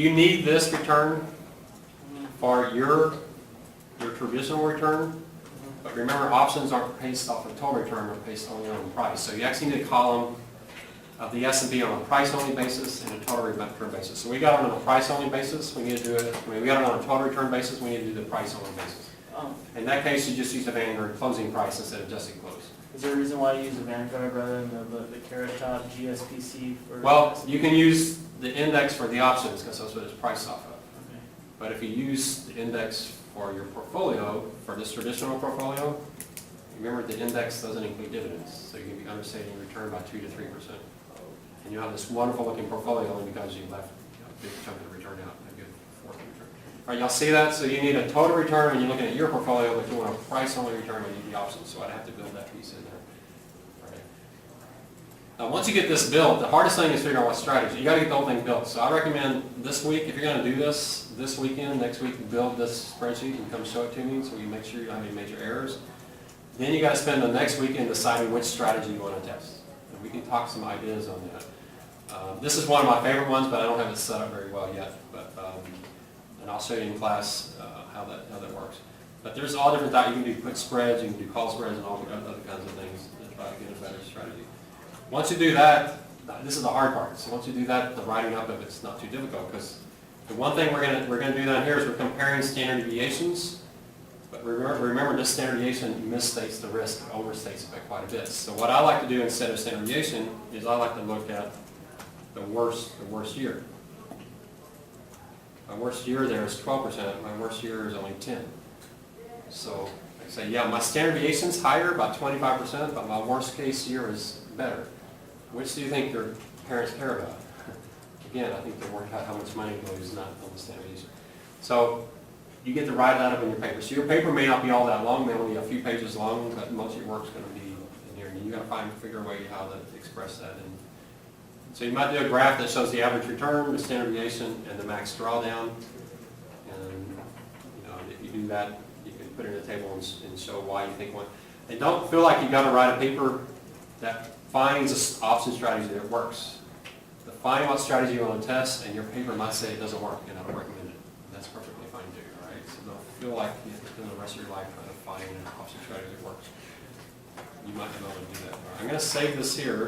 You need this return for your traditional return, but remember options aren't based off of total return, they're based only on price. So you actually need a column of the S&P on a price-only basis and a total return basis. So we got it on a price-only basis, we need to do it, we got it on a total return basis, we need to do the price-only basis. In that case, you just use the Vanguard closing price instead of just close. Is there a reason why you use the Vanguard rather than the Carrot Top GSPC for? Well, you can use the index for the options because that's what it's priced off of. Okay. But if you use the index for your portfolio, for this traditional portfolio, remember the index doesn't include dividends, so you can be understating your return by 2 to 3%. And you have this wonderful looking portfolio only because you left a big chunk of the return out, a good fourth return. All right, y'all see that? So you need a total return when you're looking at your portfolio, but you want a price only return when you need the options, so I'd have to build that piece in there. All right. Now, once you get this built, the hardest thing is figuring out what strategy. You got to get the whole thing built. So I recommend this week, if you're going to do this weekend, next week, build this spreadsheet and come show it to me so you make sure you don't have any major errors. Then you got to spend the next weekend deciding which strategy you want to test. And we can talk some ideas on that. This is one of my favorite ones, but I don't have it set up very well yet. But and I'll show you in class how that works. But there's all different types. You can do put spreads, you can do call spreads, and all the other kinds of things to try to get a better strategy. Once you do that, this is the hard part. So once you do that, the writing up of it's not too difficult because the one thing we're gonna do down here is we're comparing standard deviations. But remember this standard deviation misstates the risk, overstates it by quite a bit. So what I like to do instead of standard deviation is I like to look at the worst year. My worst year there is 12%. My worst year is only 10. So I say, yeah, my standard deviation is higher, about 25%, but my worst case year is better. Which do you think your parents care about? Again, I think they're worried about how much money you lose, not on the standard deviation. So you get to write that up in your paper. So your paper may not be all that long, may only be a few pages long, but most of your work's going to be in here. And you got to figure a way how to express that. And so you might do a graph that shows the average return, the standard deviation, and the max drawdown. And if you do that, you can put it in a table and show why you think one. And don't feel like you got to write a paper that finds an option strategy that works. Define what strategy you want to test, and your paper might say it doesn't work, and I don't recommend it. That's perfectly fine too, all right? So don't feel like you have to spend the rest of your life trying to find an option strategy that works. You might be able to do that. All right, I'm going to save this here.